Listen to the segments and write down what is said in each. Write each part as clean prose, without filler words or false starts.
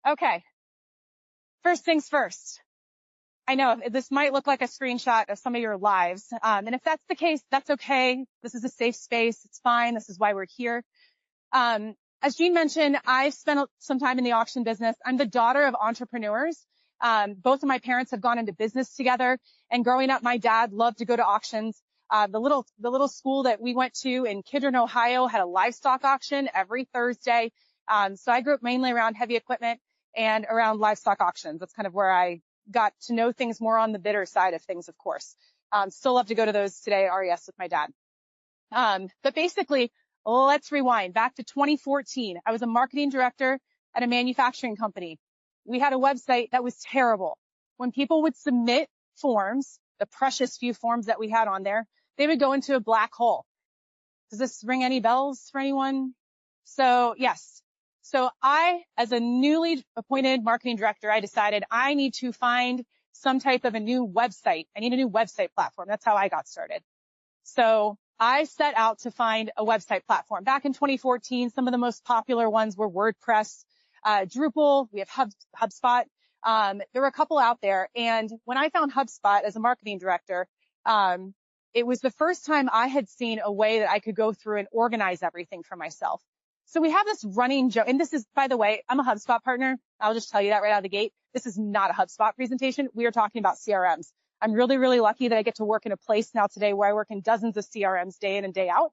Okay. First things first. I know this might look like a screenshot of some of your lives. And if that's the case, that's okay. This is a safe space. It's fine. This is why we're here. As Jean mentioned, I've spent some time in the auction business. I'm the daughter of entrepreneurs. Both of my parents have gone into business together. And growing up, my dad loved to go to auctions. The little school that we went to in Kidron, Ohio had a livestock auction every Thursday. So I grew up mainly around heavy equipment and around livestock auctions. That's kind of where I got to know things more on the bidder side of things, of course. Still love to go to those today, RES with my dad. But basically, let's rewind back to 2014. I was a marketing director at a manufacturing company. We had a website that was terrible. When people would submit forms, the precious few forms that we had on there, they would go into a black hole. Does this ring any bells for anyone? So yes. So I, as a newly appointed marketing director, I decided I need to find some type of a new website. I need a new website platform. That's how I got started. So I set out to find a website platform. Back in 2014, some of the most popular ones were WordPress, Drupal, we have HubSpot. There were a couple out there. And when I found HubSpot as a marketing director, it was the first time I had seen a way that I could go through and organize everything for myself. So we have this running joke, and this is, by the way, I'm a HubSpot partner. I'll just tell you that right out of the gate. This is not a HubSpot presentation. We are talking about CRMs. I'm really, really lucky that I get to work in a place now today where I work in dozens of CRMs day in and day out.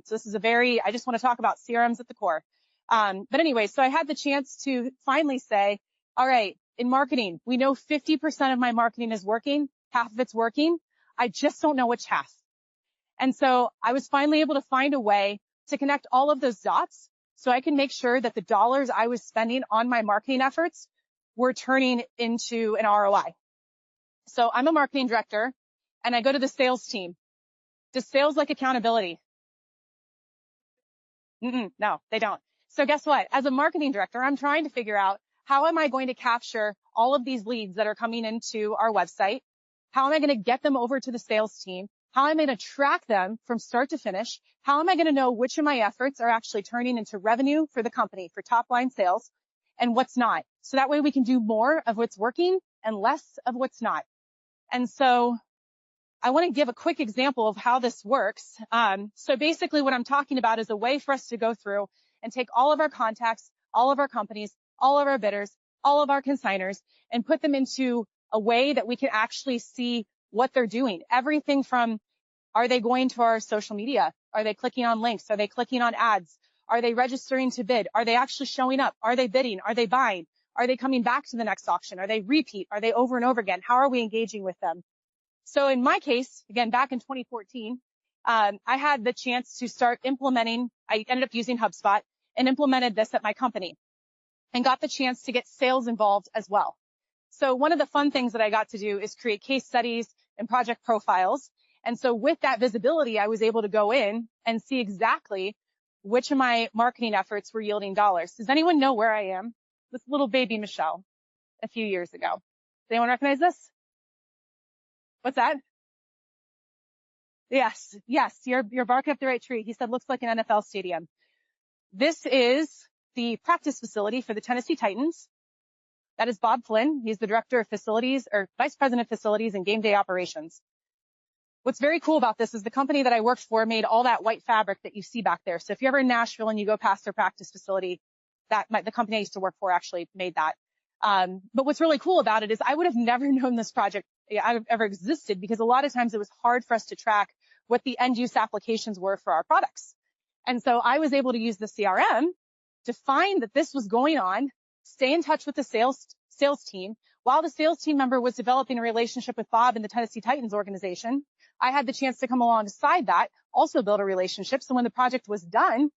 So this is I just want to talk about CRMs at the core. But anyway, so I had the chance to finally say, all right, in marketing, we know 50% of my marketing is working. Half of it's working. I just don't know which half. And so I was finally able to find a way to connect all of those dots so I can make sure that the dollars I was spending on my marketing efforts were turning into an ROI. So I'm a marketing director and I go to the sales team. Does sales like accountability? No, they don't. So guess what? As a marketing director, I'm trying to figure out how am I going to capture all of these leads that are coming into our website? How am I going to get them over to the sales team? How am I going to track them from start to finish? How am I going to know which of my efforts are actually turning into revenue for the company, for top line sales, and what's not? So that way we can do more of what's working and less of what's not. And so I want to give a quick example of how this works. So basically what I'm talking about is a way for us to go through and take all of our contacts, all of our companies, all of our bidders, all of our consigners, and put them into a way that we can actually see what they're doing. Everything from, are they going to our social media? Are they clicking on links? Are they clicking on ads? Are they registering to bid? Are they actually showing up? Are they bidding? Are they buying? Are they coming back to the next auction? Are they repeat? Are they over and over again? How are we engaging with them? So in my case, again, back in 2014, I had the chance to start implementing, I ended up using HubSpot and implemented this at my company and got the chance to get sales involved as well. So one of the fun things that I got to do is create case studies and project profiles. And so with that visibility, I was able to go in and see exactly which of my marketing efforts were yielding dollars. Does anyone know where I am? This little baby Michelle a few years ago. Does anyone recognize this? What's that? Yes, you're barking up the right tree. He said, looks like an NFL stadium. This is the practice facility for the Tennessee Titans. That is Bob Flynn. He's the director of facilities or vice president of facilities and game day operations. What's very cool about this is the company that I worked for made all that white fabric that you see back there. So if you're ever in Nashville and you go past their practice facility, the company I used to work for actually made that. But what's really cool about it is I would have never known this project ever existed because a lot of times it was hard for us to track what the end use applications were for our products. And so I was able to use the CRM to find that this was going on, stay in touch with the sales team. While the sales team member was developing a relationship with Bob in the Tennessee Titans organization, I had the chance to come alongside that, also build a relationship. So when the project was done,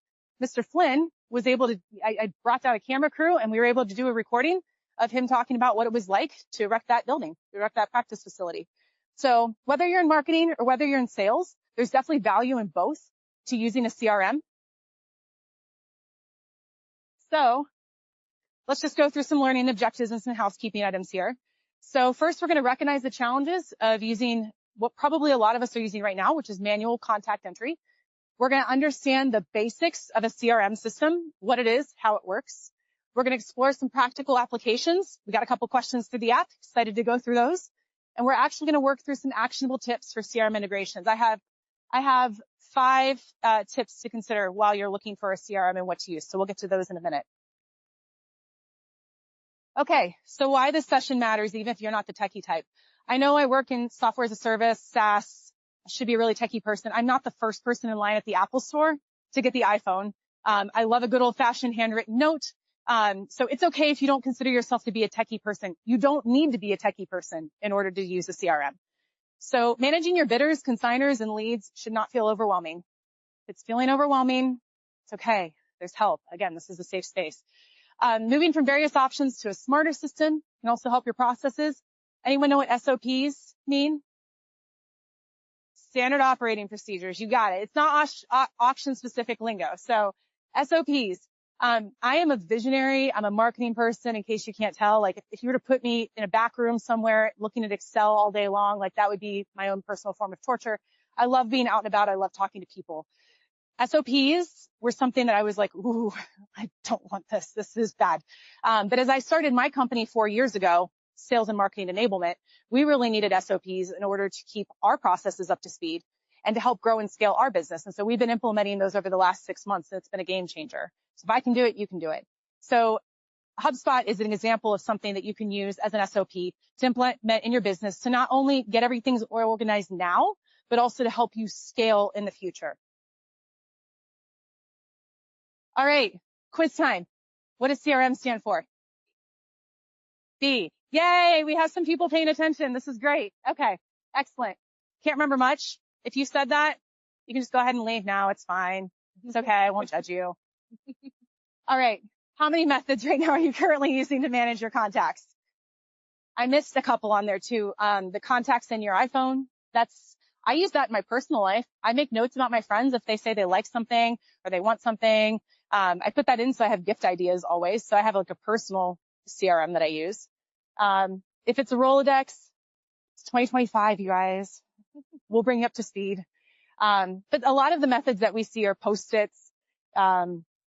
Mr. Flynn was able to, I brought out a camera crew and we were able to do a recording of him talking about what it was like to erect that building, to erect that practice facility. So whether you're in marketing or whether you're in sales, there's definitely value in both to using a CRM. So let's just go through some learning objectives and some housekeeping items here. So first, we're going to recognize the challenges of using what probably a lot of us are using right now, which is manual contact entry. We're going to understand the basics of a CRM system, what it is, how it works. We're going to explore some practical applications. We got a couple questions through the app. Excited to go through those. And we're actually going to work through some actionable tips for CRM integrations. I have 5 tips to consider while you're looking for a CRM and what to use. So we'll get to those in a minute. Okay, so why this session matters, even if you're not the techie type. I know I work in software as a service, SaaS. I should be a really techie person. I'm not the first person in line at the Apple store to get the iPhone. I love a good old-fashioned handwritten note. So it's okay if you don't consider yourself to be a techie person. You don't need to be a techie person in order to use a CRM. So managing your bidders, consigners, and leads should not feel overwhelming. If it's feeling overwhelming, it's okay. There's help. Again, this is a safe space. Moving from various options to a smarter system can also help your processes. Anyone know what SOPs mean? Standard operating procedures. You got it. It's not auction-specific lingo. So SOPs. I am a visionary. I'm a marketing person, in case you can't tell. Like, if you were to put me in a back room somewhere looking at Excel all day long, like, that would be my own personal form of torture. I love being out and about. I love talking to people. SOPs were something that I was like, ooh, I don't want this. This is bad. But as I started my company 4 years ago, sales and marketing enablement, we really needed SOPs in order to keep our processes up to speed and to help grow and scale our business. And so we've been implementing those over the last 6 months, and it's been a game changer. So if I can do it, you can do it. So HubSpot is an example of something that you can use as an SOP to implement in your business to not only get everything organized now, but also to help you scale in the future. All right, quiz time. What does CRM stand for? C. Yay, we have some people paying attention. This is great. Okay, excellent. Can't remember much. If you said that, you can just go ahead and leave now. It's fine. It's okay. I won't judge you. All right. How many methods right now are you currently using to manage your contacts? I missed a couple on there too. The contacts in your iPhone. I use that in my personal life. I make notes about my friends if they say they like something or they want something. I put that in so I have gift ideas always. So I have like a personal CRM that I use. If it's a Rolodex, it's 2025, you guys. We'll bring you up to speed. But a lot of the methods that we see are Post-its,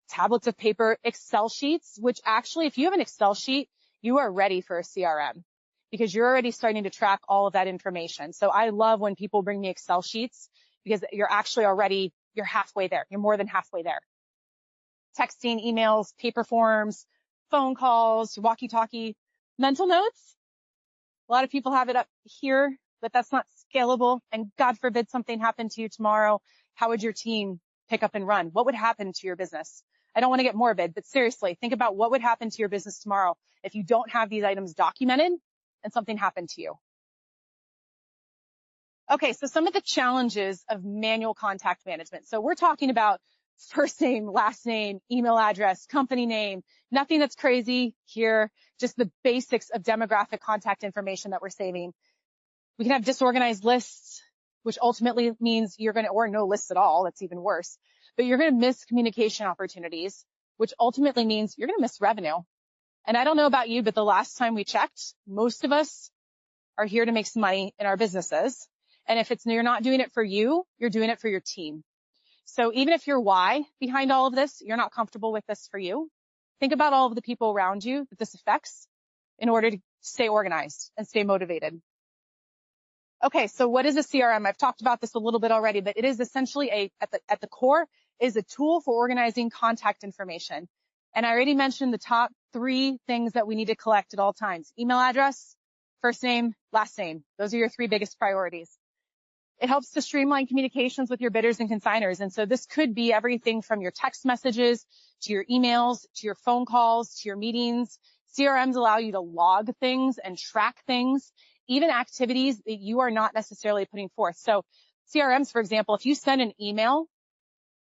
tablets of paper, Excel sheets, which actually, if you have an Excel sheet, you are ready for a CRM because you're already starting to track all of that information. So I love when people bring me Excel sheets because you're actually already, you're halfway there. You're more than halfway there. Texting, emails, paper forms, phone calls, walkie-talkie, mental notes. A lot of people have it up here, but that's not scalable. And God forbid something happened to you tomorrow. How would your team pick up and run? What would happen to your business? I don't want to get morbid, but seriously, think about what would happen to your business tomorrow if you don't have these items documented and something happened to you. Okay, so some of the challenges of manual contact management. So we're talking about first name, last name, email address, company name, nothing that's crazy here, just the basics of demographic contact information that we're saving. We can have disorganized lists, which ultimately means you're going to, or no lists at all, that's even worse, but you're going to miss communication opportunities, which ultimately means you're going to miss revenue. And I don't know about you, but the last time we checked, most of us are here to make some money in our businesses. And if you're not doing it for you, you're doing it for your team. So even if your why behind all of this, you're not comfortable with this for you, think about all of the people around you that this affects in order to stay organized and stay motivated. Okay, so what is a CRM? I've talked about this a little bit already, but it is essentially at the core is a tool for organizing contact information. And I already mentioned the top 3 things that we need to collect at all times. Email address, first name, last name. Those are your 3 biggest priorities. It helps to streamline communications with your bidders and consigners. And so this could be everything from your text messages to your emails, to your phone calls, to your meetings. CRMs allow you to log things and track things, even activities that you are not necessarily putting forth. So CRMs, for example, if you send an email,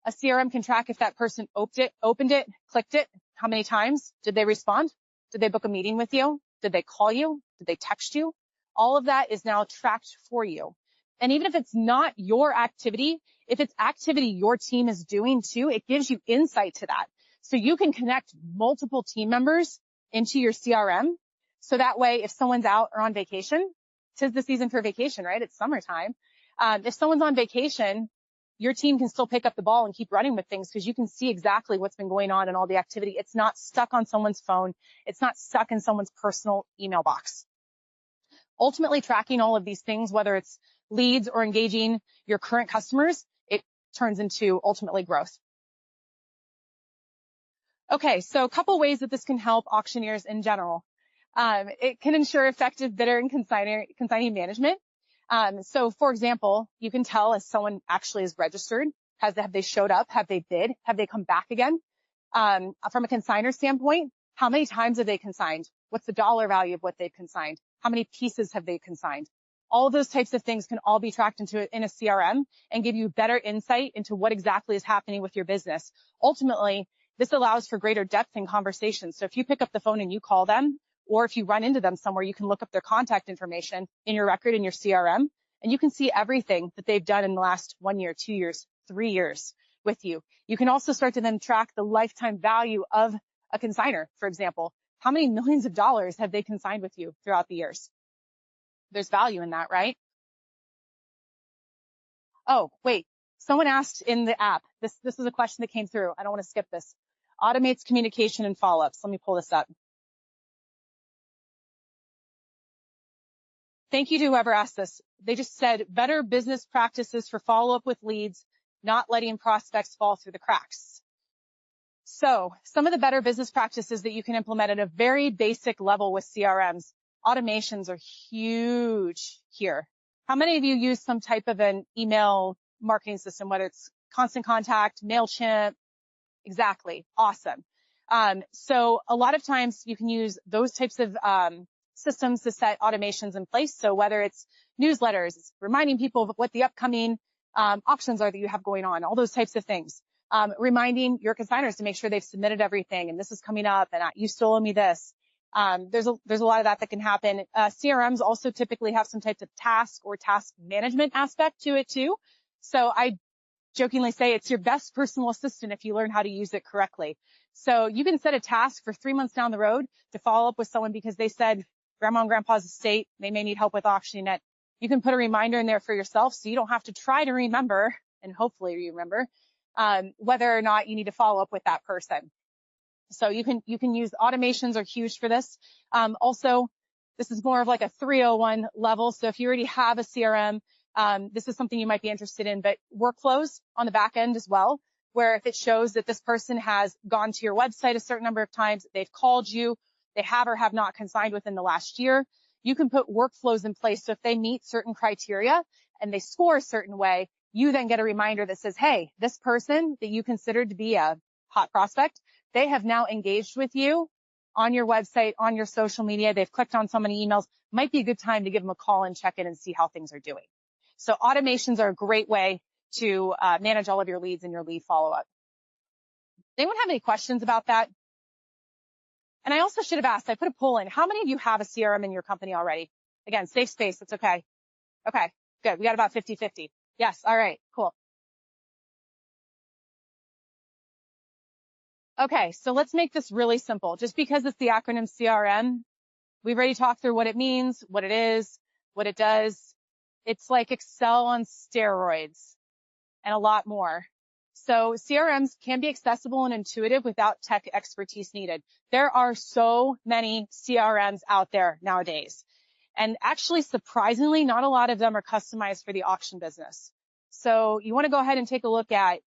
a CRM can track if that person opened it, clicked it, how many times, did they respond? Did they book a meeting with you? Did they call you? Did they text you? All of that is now tracked for you. And even if it's not your activity, if it's activity your team is doing too, it gives you insight to that. So you can connect multiple team members into your CRM. So that way, if someone's out or on vacation, 'tis the season for vacation, right? It's summertime. If someone's on vacation, your team can still pick up the ball and keep running with things because you can see exactly what's been going on and all the activity. It's not stuck on someone's phone. It's not stuck in someone's personal email box. Ultimately, tracking all of these things, whether it's leads or engaging your current customers, it turns into ultimately growth. Okay, so a couple ways that this can help auctioneers in general. It can ensure effective bidder and consignee management. So for example, you can tell if someone actually is registered, have they showed up, have they bid, have they come back again? From a consigner standpoint, how many times have they consigned? What's the dollar value of what they've consigned? How many pieces have they consigned? All of those types of things can all be tracked in a CRM and give you better insight into what exactly is happening with your business. Ultimately, this allows for greater depth in conversations. So if you pick up the phone and you call them, or if you run into them somewhere, you can look up their contact information in your record, in your CRM, and you can see everything that they've done in the last 1 year, 2 years, 3 years with you. You can also start to then track the lifetime value of a consigner, for example. How many millions of dollars have they consigned with you throughout the years? There's value in that, right? Oh, wait. Someone asked in the app, this is a question that came through. I don't want to skip this. Automates communication and follow-ups. Let me pull this up. Thank you to whoever asked this. They just said better business practices for follow-up with leads, not letting prospects fall through the cracks. So some of the better business practices that you can implement at a very basic level with CRMs, automations are huge here. How many of you use some type of an email marketing system, whether it's Constant Contact, MailChimp? Exactly. Awesome. So a lot of times you can use those types of systems to set automations in place. So whether it's newsletters, it's reminding people of what the upcoming auctions are that you have going on, all those types of things. Reminding your consigners to make sure they've submitted everything and this is coming up and you still owe me this. There's a lot of that can happen. CRMs also typically have some types of task or task management aspect to it too. So I jokingly say it's your best personal assistant if you learn how to use it correctly. So you can set a task for 3 months down the road to follow up with someone because they said grandma and grandpa's estate, they may need help with auctioning it. You can put a reminder in there for yourself so you don't have to try to remember, and hopefully you remember, whether or not you need to follow up with that person. So you can use automations are huge for this. Also, this is more of like a 301 level. So if you already have a CRM, this is something you might be interested in, but workflows on the back end as well, where if it shows that this person has gone to your website a certain number of times, they've called you, they have or have not consigned within the last year, you can put workflows in place. So if they meet certain criteria and they score a certain way, you then get a reminder that says, hey, this person that you considered to be a hot prospect, they have now engaged with you on your website, on your social media. They've clicked on so many emails. Might be a good time to give them a call and check in and see how things are doing. So automations are a great way to manage all of your leads and your lead follow-up. Anyone have any questions about that? And I also should have asked, I put a poll in. How many of you have a CRM in your company already? Again, safe space. It's okay. Okay, good. We got about 50-50. Yes. All right, cool. Okay, so let's make this really simple. Just because it's the acronym CRM, we've already talked through what it means, what it is, what it does. It's like Excel on steroids and a lot more. So CRMs can be accessible and intuitive without tech expertise needed. There are so many CRMs out there nowadays. And actually, surprisingly, not a lot of them are customized for the auction business. So you want to go ahead and take a look at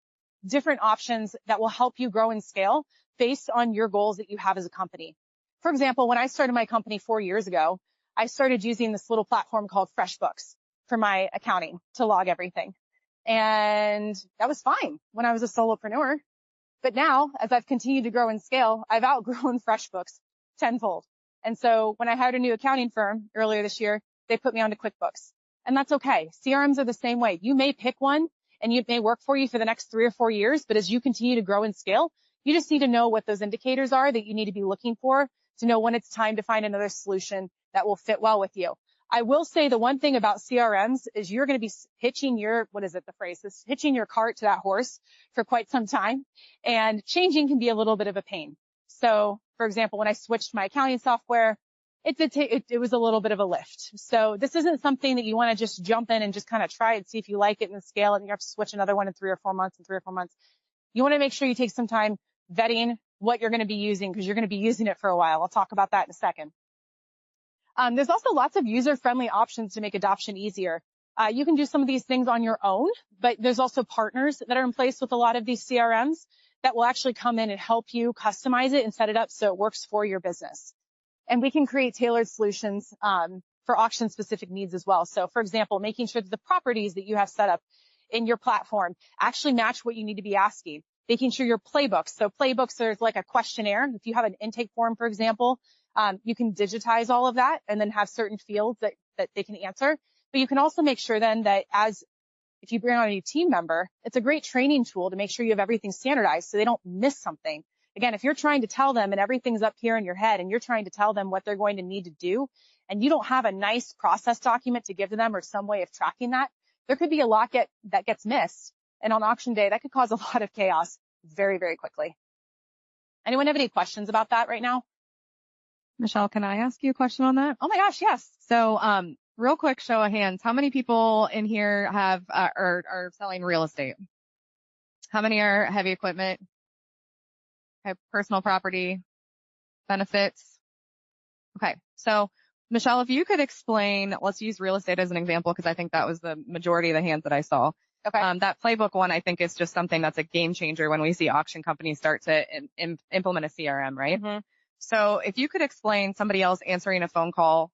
different options that will help you grow and scale based on your goals that you have as a company. For example, when I started my company 4 years ago, I started using this little platform called FreshBooks for my accounting to log everything. And that was fine when I was a solopreneur. But now, as I've continued to grow and scale, I've outgrown FreshBooks tenfold. And so when I hired a new accounting firm earlier this year, they put me onto QuickBooks. And that's okay. CRMs are the same way. You may pick one and it may work for you for the next 3 or 4 years, but as you continue to grow and scale, you just need to know what those indicators are that you need to be looking for to know when it's time to find another solution that will fit well with you. I will say the one thing about CRMs is you're going to be hitching your, hitching your cart to that horse for quite some time, and changing can be a little bit of a pain. So, for example, when I switched my accounting software, It was a little bit of a lift. So this isn't something that you want to just jump in and just kind of try it, see if you like it and then scale it, and you have to switch another one in 3 or 4 months and 3 or 4 months. You want to make sure you take some time vetting what you're going to be using, because you're going to be using it for a while. I'll talk about that in a second. There's also lots of user-friendly options to make adoption easier. You can do some of these things on your own, but there's also partners that are in place with a lot of these CRMs that will actually come in and help you customize it and set it up so it works for your business. And we can create tailored solutions for auction-specific needs as well. So, for example, making sure that the properties that you have set up in your platform actually match what you need to be asking. Making sure your playbooks. So playbooks, there's like a questionnaire. If you have an intake form, for example, you can digitize all of that and then have certain fields that they can answer. But you can also make sure then that if you bring on a new team member, it's a great training tool to make sure you have everything standardized so they don't miss something. Again, if you're trying to tell them and everything's up here in your head and you're trying to tell them what they're going to need to do, and you don't have a nice process document to give to them or some way of tracking that, there could be a lot that gets missed. And on auction day, that could cause a lot of chaos very, very quickly. Anyone have any questions about that right now? Michelle, can I ask you a question on that? Oh my gosh, yes. So, real quick show of hands, how many people in here have are selling real estate? How many are heavy equipment? Have personal property, benefits? Okay. So, Michelle, if you could explain, let's use real estate as an example, because I think that was the majority of the hands that I saw. Okay. That playbook one, I think, is just something that's a game changer when we see auction companies start to implement a CRM, right? Mm-hmm. So if you could explain somebody else answering a phone call,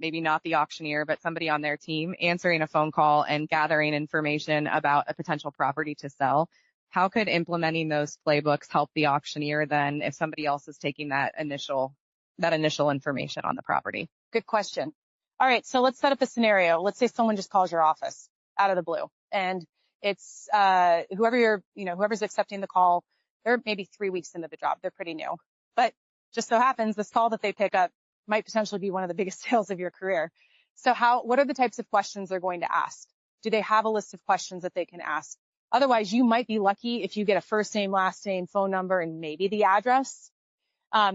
maybe not the auctioneer, but somebody on their team answering a phone call and gathering information about a potential property to sell, how could implementing those playbooks help the auctioneer then if somebody else is taking that initial information on the property? Good question. All right. So let's set up a scenario. Let's say someone just calls your office out of the blue, and it's, whoever's accepting the call, they're maybe 3 weeks into the job. They're pretty new, but just so happens this call that they pick up might potentially be one of the biggest sales of your career. So what are the types of questions they're going to ask? Do they have a list of questions that they can ask? Otherwise, you might be lucky if you get a first name, last name, phone number, and maybe the address.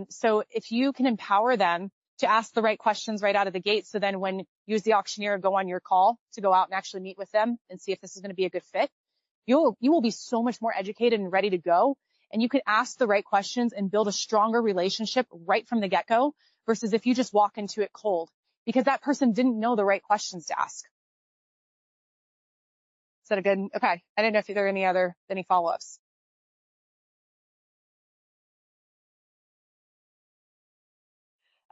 So if you can empower them to ask the right questions right out of the gate, so then when you as the auctioneer go on your call to go out and actually meet with them and see if this is going to be a good fit, you will be so much more educated and ready to go. And you can ask the right questions and build a stronger relationship right from the get-go versus if you just walk into it cold because that person didn't know the right questions to ask. Is that a good? Okay. I didn't know if there are any follow-ups.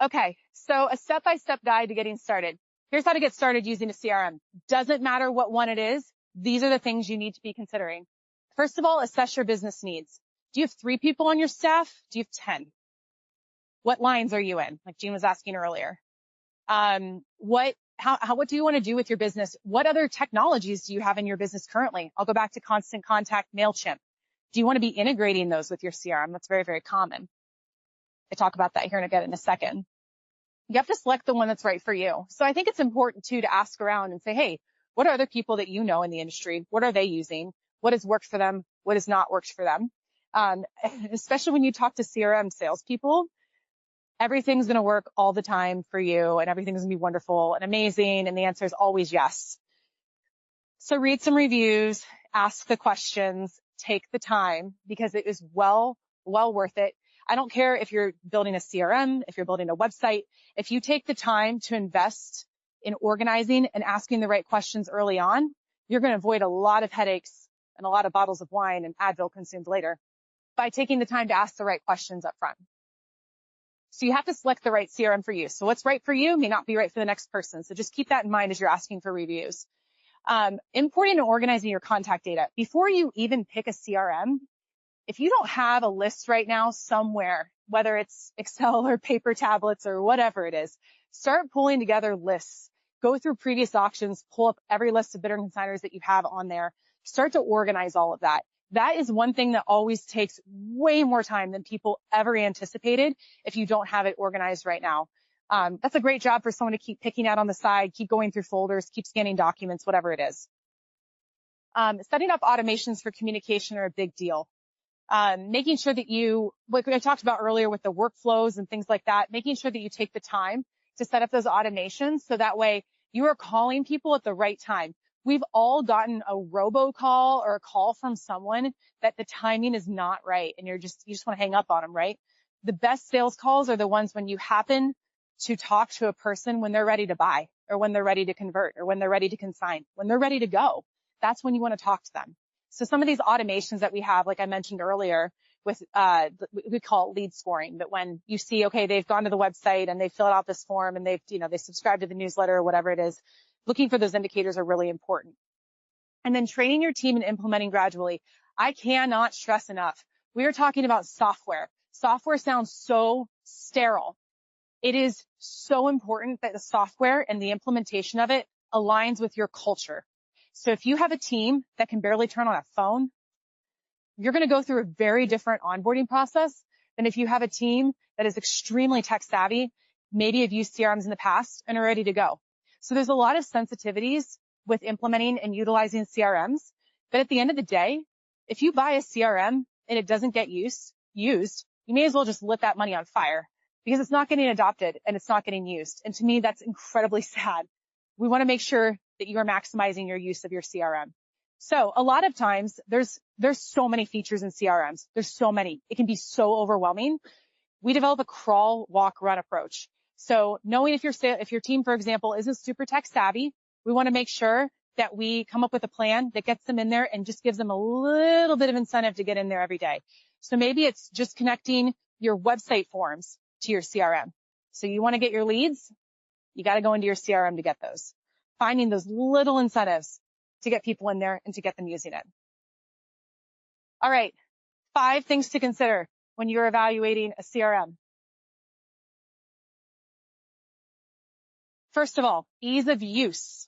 Okay. So a step-by-step guide to getting started. Here's how to get started using a CRM. Doesn't matter what one it is. These are the things you need to be considering. First of all, assess your business needs. Do you have 3 people on your staff? Do you have 10? What lines are you in? Like Jean was asking earlier. What do you want to do with your business? What other technologies do you have in your business currently? I'll go back to Constant Contact, MailChimp. Do you want to be integrating those with your CRM? That's very, very common. I talk about that here in a second. You have to select the one that's right for you. So I think it's important too to ask around and say, hey, what are other people that you know in the industry? What are they using? What has worked for them? What has not worked for them? Especially when you talk to CRM salespeople, everything's going to work all the time for you and everything's going to be wonderful and amazing. And the answer is always yes. So read some reviews, ask the questions, take the time because it is well worth it. I don't care if you're building a CRM, if you're building a website, if you take the time to invest in organizing and asking the right questions early on, you're going to avoid a lot of headaches and a lot of bottles of wine and Advil consumed later by taking the time to ask the right questions up front. So you have to select the right CRM for you. So what's right for you may not be right for the next person. So just keep that in mind as you're asking for reviews. Importing and organizing your contact data. Before you even pick a CRM, if you don't have a list right now somewhere, whether it's Excel or paper tablets or whatever it is, start pulling together lists. Go through previous auctions, pull up every list of bidder and consigners that you have on there. Start to organize all of that. That is one thing that always takes way more time than people ever anticipated if you don't have it organized right now. That's a great job for someone to keep picking out on the side, keep going through folders, keep scanning documents, whatever it is. Setting up automations for communication are a big deal. Making sure that like I talked about earlier with the workflows and things like that, making sure that you take the time to set up those automations so that way you are calling people at the right time. We've all gotten a robocall or a call from someone that the timing is not right and you just want to hang up on them, right? The best sales calls are the ones when you happen to talk to a person when they're ready to buy or when they're ready to convert or when they're ready to consign, when they're ready to go. That's when you want to talk to them. So some of these automations that we have, like I mentioned earlier, with we call it lead scoring, but when you see, okay, they've gone to the website and they filled out this form and they subscribed to the newsletter or whatever it is, looking for those indicators are really important. And then training your team and implementing gradually. I cannot stress enough. We are talking about software. Software sounds so sterile. It is so important that the software and the implementation of it aligns with your culture. So if you have a team that can barely turn on a phone, you're going to go through a very different onboarding process than if you have a team that is extremely tech savvy, maybe have used CRMs in the past and are ready to go. So there's a lot of sensitivities with implementing and utilizing CRMs. But at the end of the day, if you buy a CRM and it doesn't get used, you may as well just lit that money on fire because it's not getting adopted and it's not getting used. And to me, that's incredibly sad. We want to make sure that you are maximizing your use of your CRM. So a lot of times there's so many features in CRMs. There's so many. It can be so overwhelming. We develop a crawl, walk, run approach. So knowing if your team, for example, isn't super tech savvy, we want to make sure that we come up with a plan that gets them in there and just gives them a little bit of incentive to get in there every day. So maybe it's just connecting your website forms to your CRM. So you want to get your leads, you got to go into your CRM to get those. Finding those little incentives to get people in there and to get them using it. All right, 5 things to consider when you're evaluating a CRM. First of all, ease of use.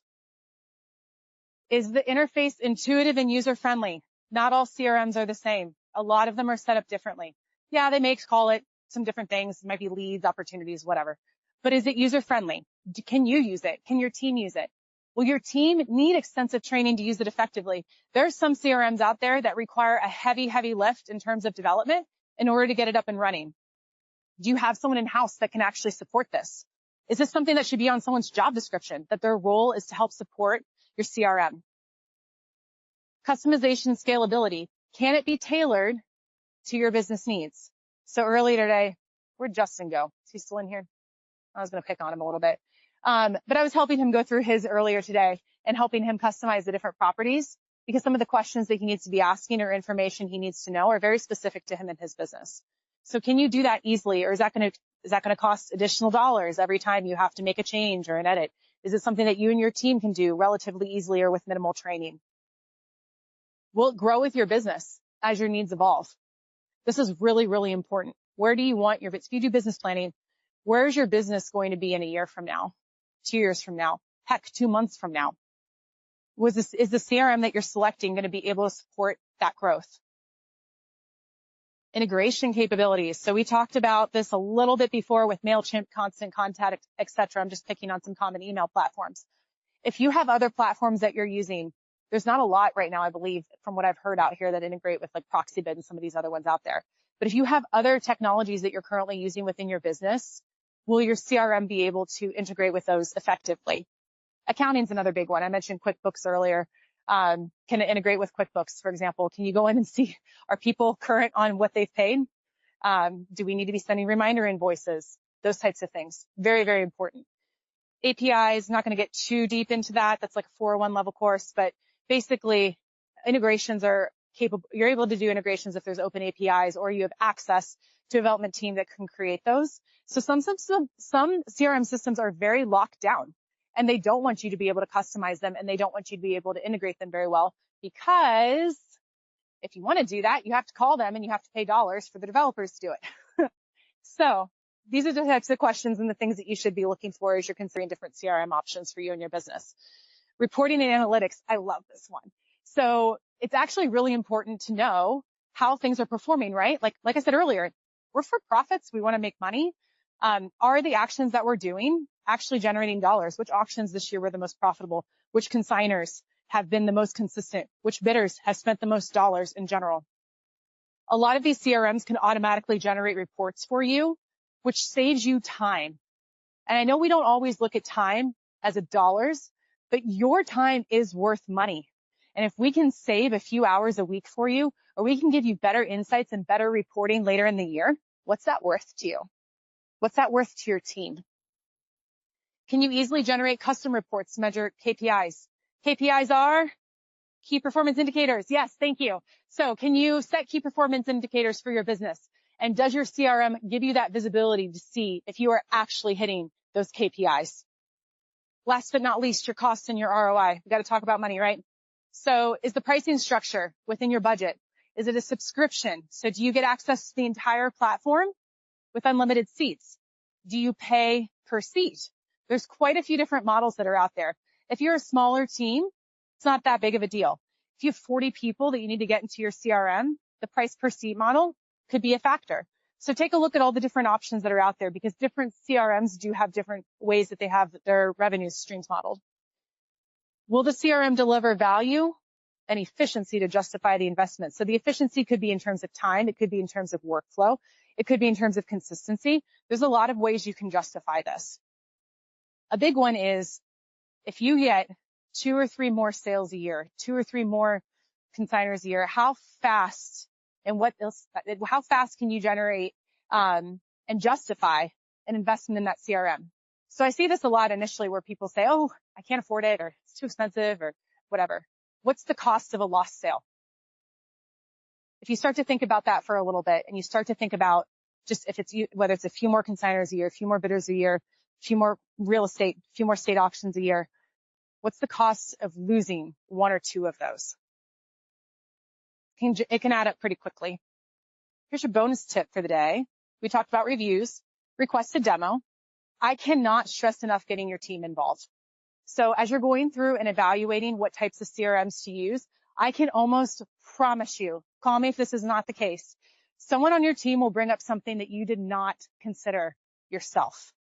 Is the interface intuitive and user-friendly? Not all CRMs are the same. A lot of them are set up differently. Yeah, they may call it some different things. It might be leads, opportunities, whatever. But is it user-friendly? Can you use it? Can your team use it? Will your team need extensive training to use it effectively? There are some CRMs out there that require a heavy, heavy lift in terms of development in order to get it up and running. Do you have someone in-house that can actually support this? Is this something that should be on someone's job description, that their role is to help support your CRM? Customization, scalability. Can it be tailored to your business needs? So earlier today, where'd Justin go? Is he still in here? I was going to pick on him a little bit. But I was helping him go through his earlier today and helping him customize the different properties because some of the questions that he needs to be asking or information he needs to know are very specific to him and his business. So can you do that easily, or is that going to cost additional dollars every time you have to make a change or an edit? Is it something that you and your team can do relatively easily or with minimal training? Will it grow with your business as your needs evolve? This is really, really important. Where do you want if you do business planning, where's your business going to be in a year from now, 2 years from now, heck, 2 months from now? Is the CRM that you're selecting going to be able to support that growth? Integration capabilities. So we talked about this a little bit before with MailChimp, Constant Contact, etc. I'm just picking on some common email platforms. If you have other platforms that you're using, there's not a lot right now, I believe, from what I've heard out here that integrate with like Proxybid and some of these other ones out there. But if you have other technologies that you're currently using within your business, will your CRM be able to integrate with those effectively? Accounting is another big one. I mentioned QuickBooks earlier. Can it integrate with QuickBooks, for example? Can you go in and see, are people current on what they've paid? Do we need to be sending reminder invoices? Those types of things. Very, very important. APIs, not going to get too deep into that. That's like a 401 level course, but basically integrations are capable. You're able to do integrations if there's open APIs or you have access to a development team that can create those. So some CRM systems are very locked down and they don't want you to be able to customize them and they don't want you to be able to integrate them very well, because if you want to do that, you have to call them and you have to pay dollars for the developers to do it. So these are the types of questions and the things that you should be looking for as you're considering different CRM options for you and your business. Reporting and analytics. I love this one. So it's actually really important to know how things are performing, right? Like I said earlier, we're for profits. We want to make money. Are the actions that we're doing actually generating dollars? Which auctions this year were the most profitable? Which consigners have been the most consistent? Which bidders have spent the most dollars in general? A lot of these CRMs can automatically generate reports for you, which saves you time. And I know we don't always look at time as a dollars, but your time is worth money. And if we can save a few hours a week for you, or we can give you better insights and better reporting later in the year, what's that worth to you? What's that worth to your team? Can you easily generate custom reports to measure KPIs? KPIs are key performance indicators. Yes, thank you. So can you set key performance indicators for your business? And does your CRM give you that visibility to see if you are actually hitting those KPIs? Last but not least, your costs and your ROI. We got to talk about money, right? So is the pricing structure within your budget? Is it a subscription? So do you get access to the entire platform with unlimited seats? Do you pay per seat? There's quite a few different models that are out there. If you're a smaller team, it's not that big of a deal. If you have 40 people that you need to get into your CRM, the price per seat model could be a factor. So take a look at all the different options that are out there, because different CRMs do have different ways that they have their revenue streams modeled. Will the CRM deliver value and efficiency to justify the investment? So the efficiency could be in terms of time. It could be in terms of workflow. It could be in terms of consistency. There's a lot of ways you can justify this. A big one is if you get 2 or 3 more sales a year, 2 or 3 more consigners a year, how fast can you generate and justify an investment in that CRM? So I see this a lot initially where people say, oh, I can't afford it, or it's too expensive, or whatever. What's the cost of a lost sale? If you start to think about that for a little bit, and you start to think about just whether it's a few more consigners a year, a few more bidders a year, a few more real estate, a few more state auctions a year, what's the cost of losing 1 or 2 of those? It can add up pretty quickly. Here's your bonus tip for the day. We talked about reviews, request a demo. I cannot stress enough getting your team involved. So as you're going through and evaluating what types of CRMs to use, I can almost promise you, call me if this is not the case, someone on your team will bring up something that you did not consider yourself.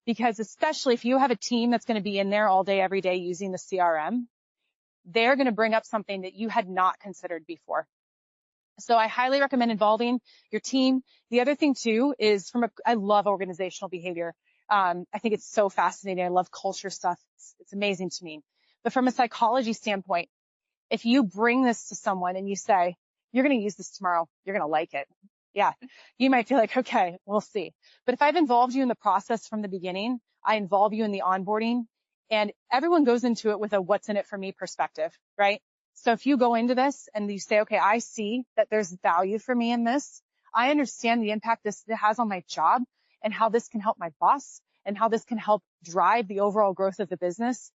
Because especially if you have a team that's going to be in there all day, every day using the CRM, they're going to bring up something that you had not considered before. So I highly recommend involving your team. The other thing too is I love organizational behavior. I think it's so fascinating. I love culture stuff. It's amazing to me. But from a psychology standpoint, if you bring this to someone and you say, you're going to use this tomorrow, you're going to like it. Yeah, you might feel like, okay, we'll see. But if I've involved you in the process from the beginning, I involve you in the onboarding, and everyone goes into it with a what's in it for me perspective, right? So if you go into this and you say, okay, I see that there's value for me in this. I understand the impact this has on my job and how this can help my boss and how this can help drive the overall growth of the business.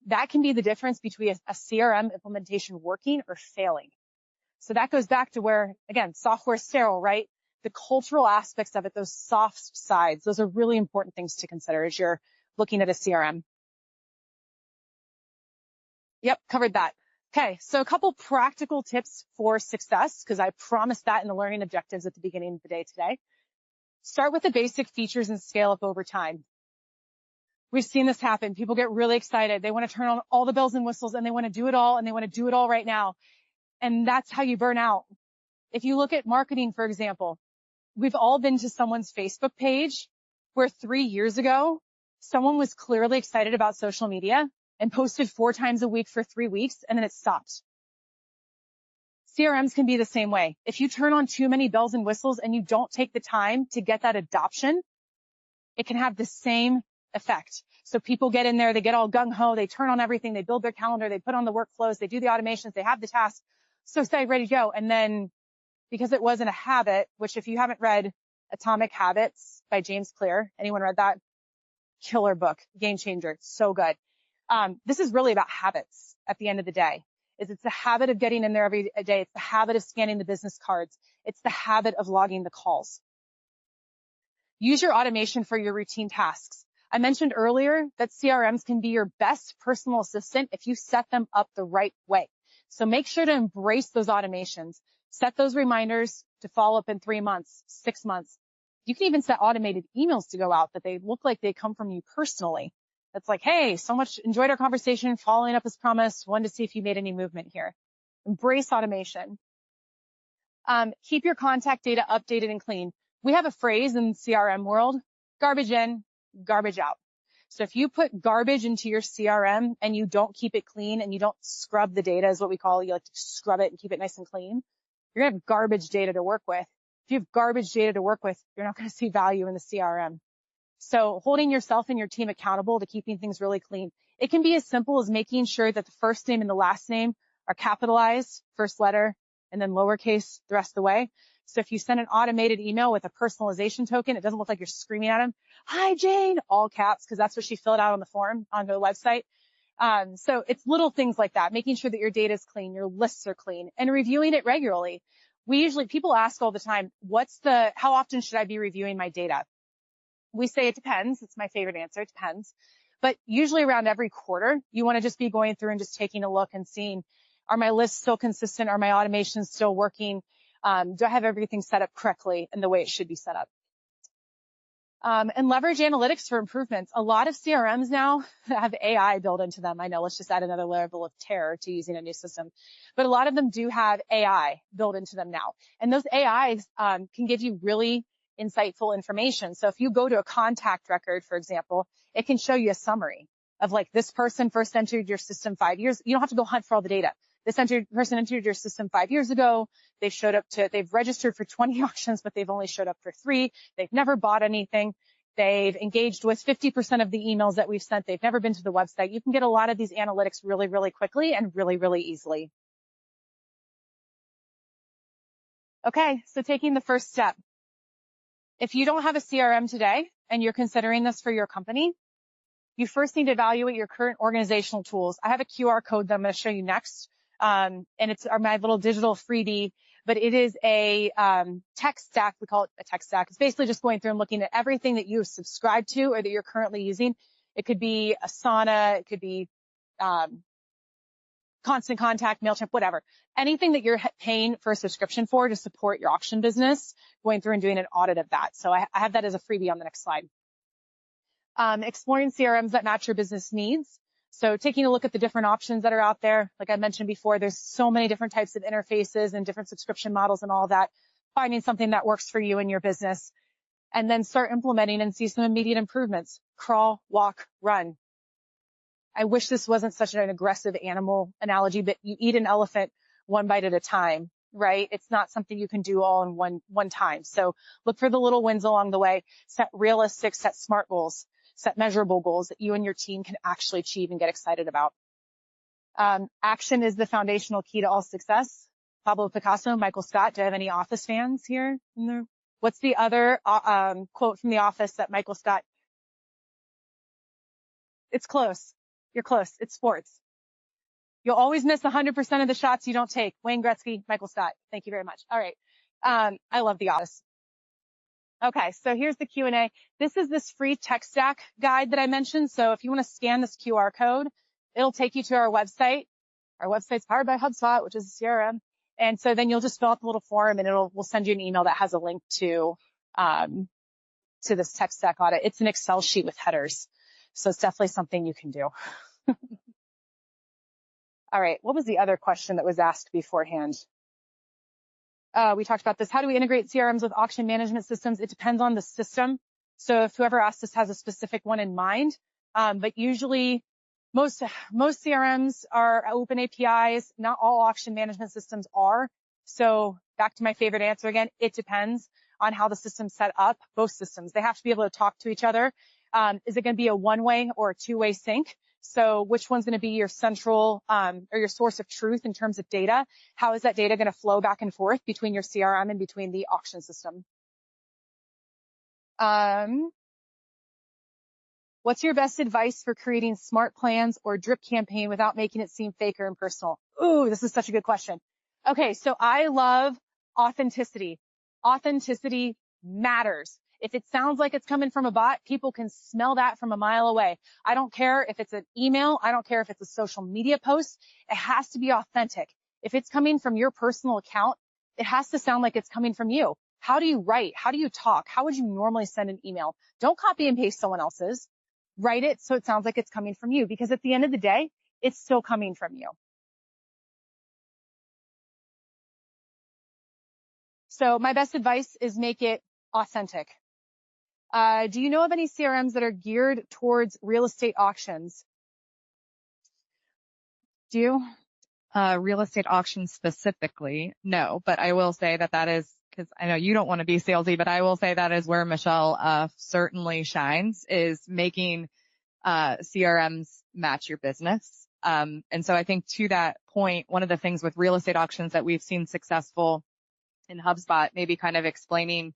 That can be the difference between a CRM implementation working or failing. So that goes back to where, again, software is sterile, right? The cultural aspects of it, those soft sides, those are really important things to consider as you're looking at a CRM. Yep, covered that. Okay, so a couple practical tips for success, because I promised that in the learning objectives at the beginning of the day today. Start with the basic features and scale up over time. We've seen this happen. People get really excited. They want to turn on all the bells and whistles, and they want to do it all, and they want to do it all right now. And that's how you burn out. If you look at marketing, for example, we've all been to someone's Facebook page where 3 years ago, someone was clearly excited about social media and posted 4 times a week for 3 weeks, and then it stopped. CRMs can be the same way. If you turn on too many bells and whistles and you don't take the time to get that adoption, it can have the same effect. So people get in there, they get all gung-ho, they turn on everything, they build their calendar, they put on the workflows, they do the automations, they have the tasks, so excited, ready to go. And then because it wasn't a habit, which if you haven't read Atomic Habits by James Clear, anyone read that? Killer book, game changer, so good. This is really about habits at the end of the day. It's the habit of getting in there every day. It's the habit of scanning the business cards. It's the habit of logging the calls. Use your automation for your routine tasks. I mentioned earlier that CRMs can be your best personal assistant if you set them up the right way. So make sure to embrace those automations. Set those reminders to follow up in 3 months, 6 months. You can even set automated emails to go out that they look like they come from you personally. That's like, hey, so much enjoyed our conversation, following up as promised, wanted to see if you made any movement here. Embrace automation. Keep your contact data updated and clean. We have a phrase in CRM world, garbage in, garbage out. So if you put garbage into your CRM and you don't keep it clean and you don't scrub the data, is what we call, you like to scrub it and keep it nice and clean, you're going to have garbage data to work with. If you have garbage data to work with, you're not going to see value in the CRM. So holding yourself and your team accountable to keeping things really clean. It can be as simple as making sure that the first name and the last name are capitalized, first letter, and then lowercase the rest of the way. So if you send an automated email with a personalization token, it doesn't look like you're screaming at them. Hi, Jane, all caps, because that's what she filled out on the form on the website. So it's little things like that, making sure that your data is clean, your lists are clean, and reviewing it regularly. People ask all the time, how often should I be reviewing my data? We say it depends. It's my favorite answer. It depends. But usually around every quarter, you want to just be going through and just taking a look and seeing, are my lists still consistent? Are my automations still working? Do I have everything set up correctly and the way it should be set up? And leverage analytics for improvements. A lot of CRMs now have AI built into them. I know, let's just add another level of terror to using a new system. But a lot of them do have AI built into them now. And those AIs can give you really insightful information. So if you go to a contact record, for example, it can show you a summary of like, this person first entered your system 5 years. You don't have to go hunt for all the data. This person entered your system 5 years ago. They've registered for 20 auctions, but they've only showed up for 3. They've never bought anything. They've engaged with 50% of the emails that we've sent. They've never been to the website. You can get a lot of these analytics really, really quickly and really, really easily. Okay, so taking the first step. If you don't have a CRM today and you're considering this for your company, you first need to evaluate your current organizational tools. I have a QR code that I'm going to show you next. And it's my little digital freebie, but it is a tech stack. We call it a tech stack. It's basically just going through and looking at everything that you subscribe to or that you're currently using. It could be Asana, it could be Constant Contact, MailChimp, whatever. Anything that you're paying for a subscription for to support your auction business, going through and doing an audit of that. So I have that as a freebie on the next slide. Exploring CRMs that match your business needs. So taking a look at the different options that are out there. Like I mentioned before, there's so many different types of interfaces and different subscription models and all that. Finding something that works for you and your business. And then start implementing and see some immediate improvements. Crawl, walk, run. I wish this wasn't such an aggressive animal analogy, but you eat an elephant one bite at a time, right? It's not something you can do all in one time. So look for the little wins along the way. Set realistic, set smart goals. Set measurable goals that you and your team can actually achieve and get excited about. Action is the foundational key to all success. Pablo Picasso, Michael Scott. Do I have any Office fans here in there? What's the other quote from The Office that Michael Scott? It's close. You're close. It's sports. You'll always miss 100% of the shots you don't take. Wayne Gretzky, Michael Scott. Thank you very much. All right. I love The Office. Okay, so here's the Q&A. This is this free tech stack guide that I mentioned. So if you want to scan this QR code, it'll take you to our website. Our website's powered by HubSpot, which is a CRM. And so then you'll just fill out the little form and we'll send you an email that has a link to this tech stack audit. It's an Excel sheet with headers. So it's definitely something you can do. All right, what was the other question that was asked beforehand? We talked about this. How do we integrate CRMs with auction management systems? It depends on the system. So if whoever asked this has a specific one in mind, but usually most CRMs are open APIs. Not all auction management systems are. So back to my favorite answer again, it depends on how the system's set up. Both systems, they have to be able to talk to each other. Is it going to be a one-way or a two-way sync? So which one's going to be your central or your source of truth in terms of data? How is that data going to flow back and forth between your CRM and between the auction system? What's your best advice for creating smart plans or drip campaign without making it seem fake or impersonal? Ooh, this is such a good question. Okay, so I love authenticity. Authenticity matters. If it sounds like it's coming from a bot, people can smell that from a mile away. I don't care if it's an email. I don't care if it's a social media post. It has to be authentic. If it's coming from your personal account, it has to sound like it's coming from you. How do you write? How do you talk? How would you normally send an email? Don't copy and paste someone else's. Write it so it sounds like it's coming from you, because at the end of the day, it's still coming from you. So my best advice is make it authentic. Do you know of any CRMs that are geared towards real estate auctions? Do you? Real estate auctions specifically, no, but I will say that is, because I know you don't want to be salesy, but I will say that is where Michelle certainly shines, is making CRMs match your business. And so I think to that point, one of the things with real estate auctions that we've seen successful in HubSpot, maybe kind of explaining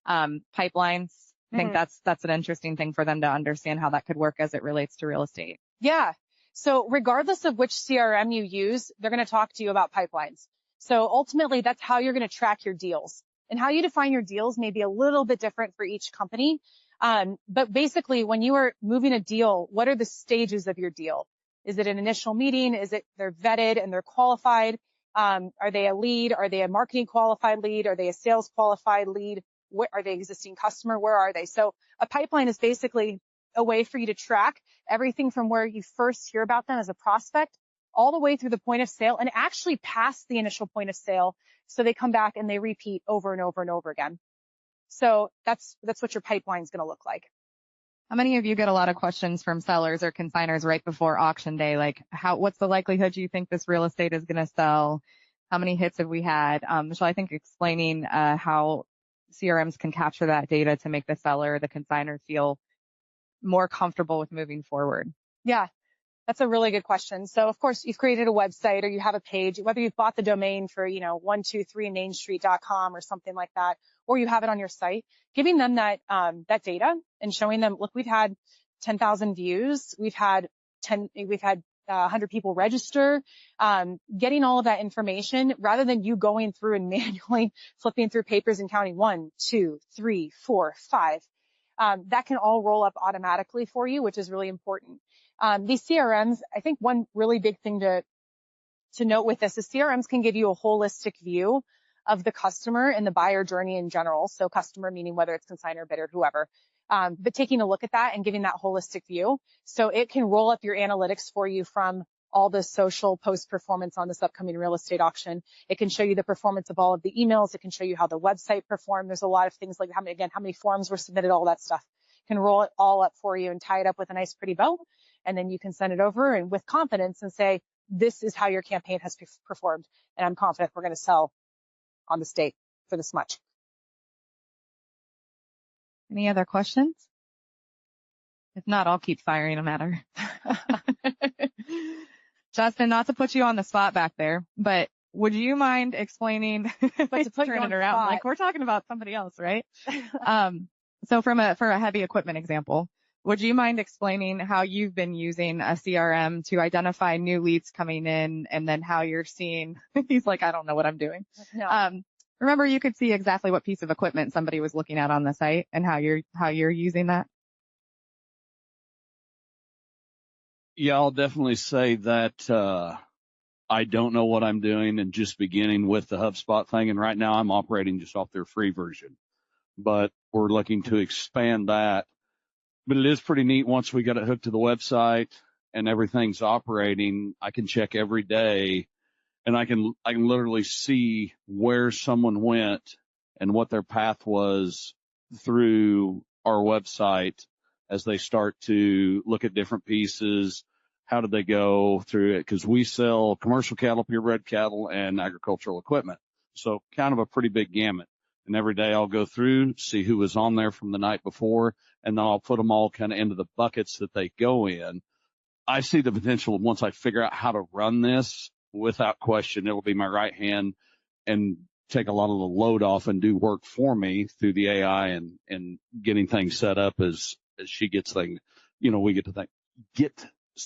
pipelines. I think that's an interesting thing for them to understand how that could work as it relates to real estate. Yeah. So regardless of which CRM you use, they're going to talk to you about pipelines. So ultimately, that's how you're going to track your deals. And how you define your deals may be a little bit different for each company. But basically, when you are moving a deal, what are the stages of your deal? Is it an initial meeting? Is it they're vetted and they're qualified? Are they a lead? Are they a marketing qualified lead? Are they a sales qualified lead? What are they existing customer? Where are they? So a pipeline is basically a way for you to track everything from where you first hear about them as a prospect all the way through the point of sale and actually past the initial point of sale. So they come back and they repeat over and over and over again. So that's what your pipeline is going to look like. How many of you get a lot of questions from sellers or consigners right before auction day? Like, what's the likelihood you think this real estate is going to sell? How many hits have we had? Michelle, I think explaining how CRMs can capture that data to make the seller, the consignor feel more comfortable with moving forward. Yeah, that's a really good question. So of course you've created a website or you have a page, whether you've bought the domain for, 123mainstreet.com or something like that, or you have it on your site, giving them that data and showing them, look, we've had 10,000 views. We've had 100 people register, getting all of that information rather than you going through and manually flipping through papers and counting 1, 2, 3, 4, 5. That can all roll up automatically for you, which is really important. These CRMs, I think one really big thing to note with this is CRMs can give you a holistic view of the customer and the buyer journey in general. So customer meaning whether it's consignor, bidder, whoever. But taking a look at that and giving that holistic view. So it can roll up your analytics for you from all the social post performance on this upcoming real estate auction. It can show you the performance of all of the emails. It can show you how the website performed. There's a lot of things like how many forms were submitted, all that stuff. Can roll it all up for you and tie it up with a nice pretty bow. And then you can send it over and with confidence and say, this is how your campaign has performed. And I'm confident we're going to sell on the state for this much. Any other questions? If not, I'll keep firing them at her. Justin, not to put you on the spot back there, but would you mind explaining, but to put turn it around, like we're talking about somebody else, right? So for a heavy equipment example, would you mind explaining how you've been using a CRM to identify new leads coming in and then how you're seeing, he's like, I don't know what I'm doing. No. Remember, you could see exactly what piece of equipment somebody was looking at on the site and how you're using that. Yeah, I'll definitely say that I don't know what I'm doing and just beginning with the HubSpot thing. And right now I'm operating just off their free version, but we're looking to expand that. But it is pretty neat once we got it hooked to the website and everything's operating. I can check every day and I can literally see where someone went and what their path was through our website as they start to look at different pieces. How did they go through it? Because we sell commercial cattle, purebred cattle, and agricultural equipment. So kind of a pretty big gamut. And every day I'll go through, see who was on there from the night before, and then I'll put them all kind of into the buckets that they go in. I see the potential once I figure out how to run this, without question, it'll be my right hand and take a lot of the load off and do work for me through the AI and getting things set up as she gets things, we get to get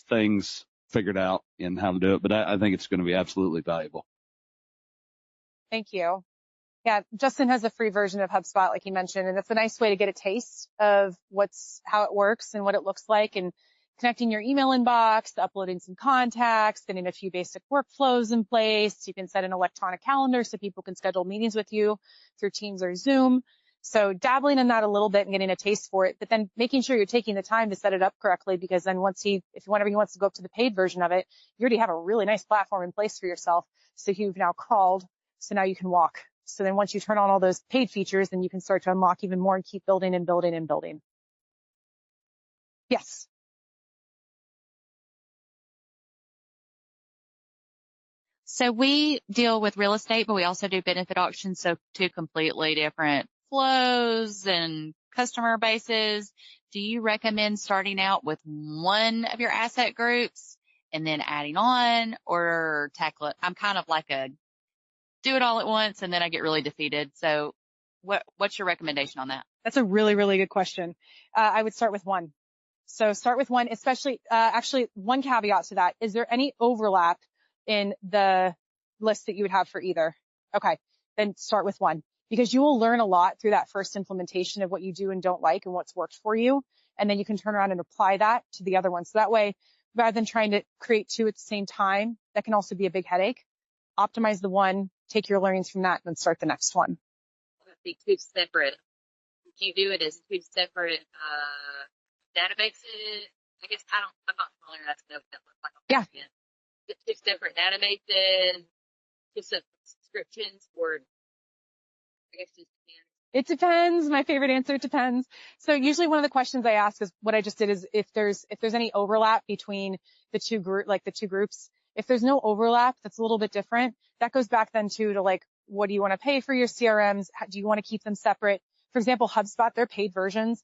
things figured out and how to do it. But I think it's going to be absolutely valuable. Thank you. Yeah, Justin has a free version of HubSpot, like he mentioned, and it's a nice way to get a taste of how it works and what it looks like, and connecting your email inbox, uploading some contacts, getting a few basic workflows in place. You can set an electronic calendar so people can schedule meetings with you through Teams or Zoom. So dabbling in that a little bit and getting a taste for it, but then making sure you're taking the time to set it up correctly, because then whenever he wants to go up to the paid version of it, you already have a really nice platform in place for yourself. So you've now crawled, so now you can walk. So then once you turn on all those paid features, then you can start to unlock even more and keep building and building and building. Yes. So we deal with real estate, but we also do benefit auctions. So two completely different flows and customer bases. Do you recommend starting out with one of your asset groups and then adding on, or tackle it? I'm kind of like a do it all at once and then I get really defeated. So what's your recommendation on that? That's a really, really good question. I would start with one. So start with one, especially, actually one caveat to that. Is there any overlap in the list that you would have for either? Okay. Then start with one, because you will learn a lot through that first implementation of what you do and don't like and what's worked for you. And then you can turn around and apply that to the other one. So that way, rather than trying to create two at the same time, that can also be a big headache. Optimize the one, take your learnings from that, and then start the next one. Be two separate. Do you do it as two separate databases? I guess I'm not familiar enough to know what that looks like. Yeah. Two separate databases, two separate subscriptions, or I guess just It depends. My favorite answer, it depends. So usually one of the questions I ask is what I just did is if there's any overlap between the two groups. If there's no overlap, that's a little bit different. That goes back then to like, what do you want to pay for your CRMs? Do you want to keep them separate? For example, HubSpot, their paid versions,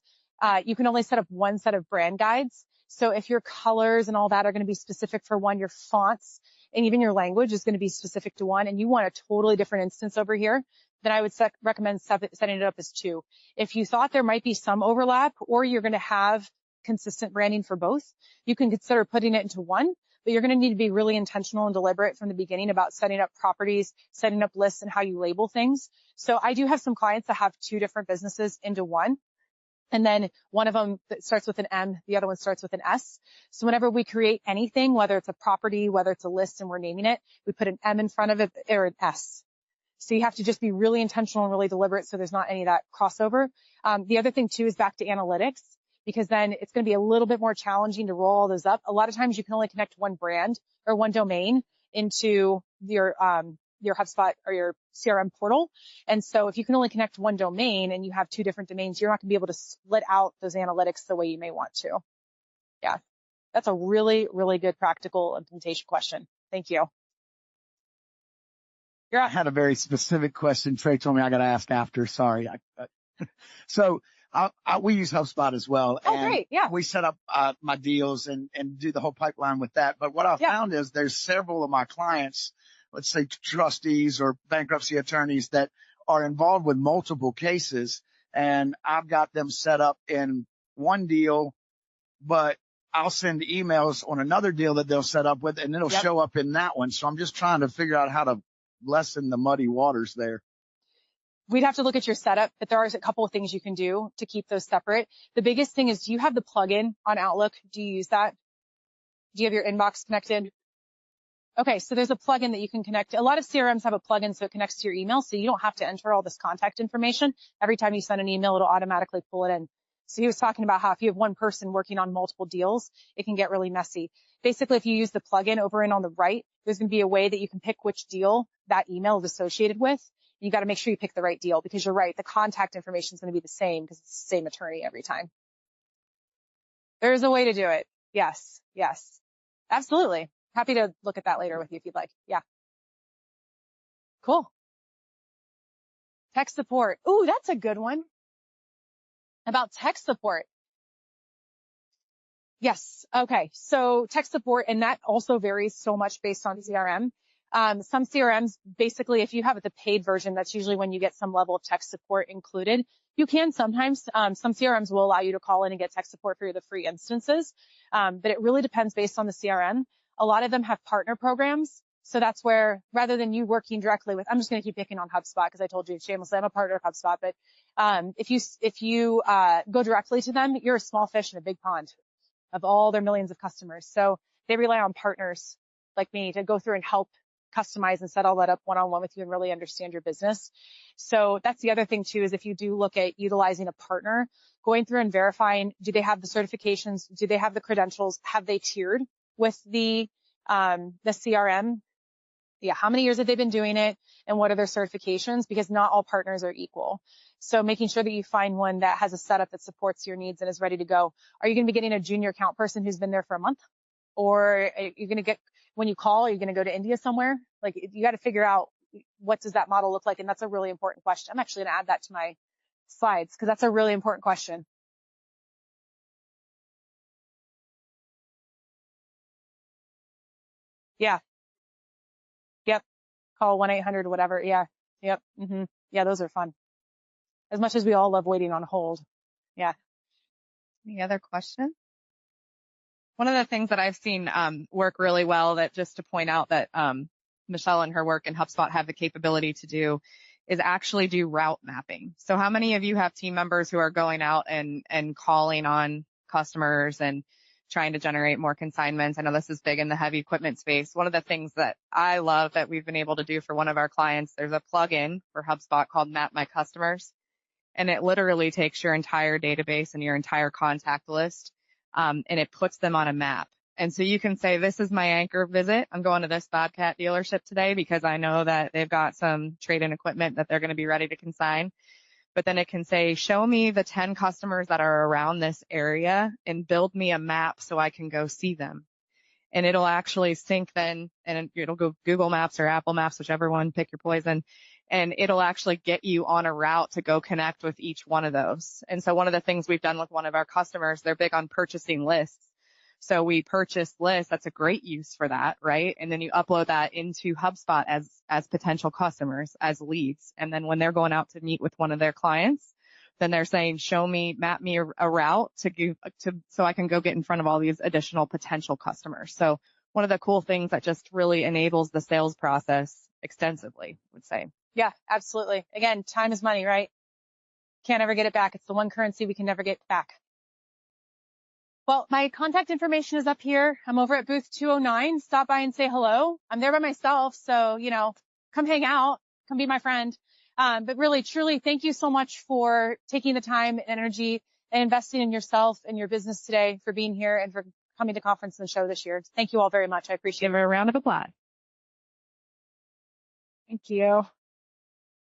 you can only set up one set of brand guides. So if your colors and all that are going to be specific for one, your fonts and even your language is going to be specific to one, and you want a totally different instance over here, then I would recommend setting it up as two. If you thought there might be some overlap or you're going to have consistent branding for both, you can consider putting it into one, but you're going to need to be really intentional and deliberate from the beginning about setting up properties, setting up lists, and how you label things. So I do have some clients that have two different businesses into one. And then one of them that starts with an M, the other one starts with an S. So whenever we create anything, whether it's a property, whether it's a list and we're naming it, we put an M in front of it or an S. So you have to just be really intentional and really deliberate so there's not any of that crossover. The other thing too is back to analytics, because then it's going to be a little bit more challenging to roll all those up. A lot of times you can only connect one brand or one domain into your HubSpot or your CRM portal. And so if you can only connect one domain and you have two different domains, you're not going to be able to split out those analytics the way you may want to. Yeah, that's a really, really good practical implementation question. Thank you. I had a very specific question. Trey told me I got to ask after. Sorry. So we use HubSpot as well. Oh, great. Yeah. We set up my deals and do the whole pipeline with that. But what I found is there's several of my clients, let's say trustees or bankruptcy attorneys, that are involved with multiple cases. And I've got them set up in one deal, but I'll send emails on another deal that they'll set up with, and it'll show up in that one. So I'm just trying to figure out how to lessen the muddy waters there. We'd have to look at your setup, but there are a couple of things you can do to keep those separate. The biggest thing is, do you have the plugin on Outlook? Do you use that? Do you have your inbox connected? Okay, so there's a plugin that you can connect. A lot of CRMs have a plugin so it connects to your email, so you don't have to enter all this contact information. Every time you send an email, it'll automatically pull it in. So he was talking about how if you have one person working on multiple deals, it can get really messy. Basically, if you use the plugin over and on the right, there's going to be a way that you can pick which deal that email is associated with. You got to make sure you pick the right deal, because you're right, the contact information is going to be the same because it's the same attorney every time. There's a way to do it. Yes. Yes. Absolutely. Happy to look at that later with you if you'd like. Yeah. Cool. Tech support. Ooh, that's a good one. About tech support. Yes. Okay. So tech support, and that also varies so much based on CRM. Some CRMs, basically, if you have the paid version, that's usually when you get some level of tech support included. You can sometimes, some CRMs will allow you to call in and get tech support for the free instances. But it really depends based on the CRM. A lot of them have partner programs. So that's where, rather than you working directly with, I'm just going to keep picking on HubSpot because I told you shamelessly I'm a partner of HubSpot. But if you go directly to them, you're a small fish in a big pond of all their millions of customers. So they rely on partners like me to go through and help customize and set all that up one-on-one with you and really understand your business. So that's the other thing too, is if you do look at utilizing a partner, going through and verifying, do they have the certifications? Do they have the credentials? Have they tiered with the CRM? Yeah, how many years have they been doing it, and what are their certifications? Because not all partners are equal. So making sure that you find one that has a setup that supports your needs and is ready to go. Are you going to be getting a junior account person who's been there for a month? Or are you going to get, when you call, are you going to go to India somewhere? Like, you got to figure out what does that model look like? And that's a really important question. I'm actually going to add that to my slides because that's a really important question. Yeah. Yep. Call 1-800 whatever. Yeah. Yep. Yeah, those are fun. As much as we all love waiting on hold. Yeah. Any other questions? One of the things that I've seen work really well, that just to point out that Michelle and her work in HubSpot have the capability to do, is actually do route mapping. So how many of you have team members who are going out and calling on customers and trying to generate more consignments? I know this is big in the heavy equipment space. One of the things that I love that we've been able to do for one of our clients, there's a plugin for HubSpot called Map My Customers. And it literally takes your entire database and your entire contact list, and it puts them on a map. And so you can say, this is my anchor visit. I'm going to this Bobcat dealership today because I know that they've got some trade-in equipment that they're going to be ready to consign. But then it can say, show me the 10 customers that are around this area and build me a map so I can go see them. And it'll actually sync then, and it'll go Google Maps or Apple Maps, whichever one, pick your poison. And it'll actually get you on a route to go connect with each one of those. And so one of the things we've done with one of our customers, they're big on purchasing lists. So we purchase lists. That's a great use for that, right? And then you upload that into HubSpot as potential customers, as leads. And then when they're going out to meet with one of their clients, then they're saying, map me a route so I can go get in front of all these additional potential customers. So one of the cool things that just really enables the sales process extensively, I would say. Yeah, absolutely. Again, time is money, right? Can't ever get it back. It's the one currency we can never get back. Well, my contact information is up here. I'm over at booth 209. Stop by and say hello. I'm there by myself. So, come hang out, come be my friend. But really, truly, thank you so much for taking the time and energy and investing in yourself and your business today, for being here and for coming to conference and show this year. Thank you all very much. I appreciate it. Give her a round of applause. Thank you.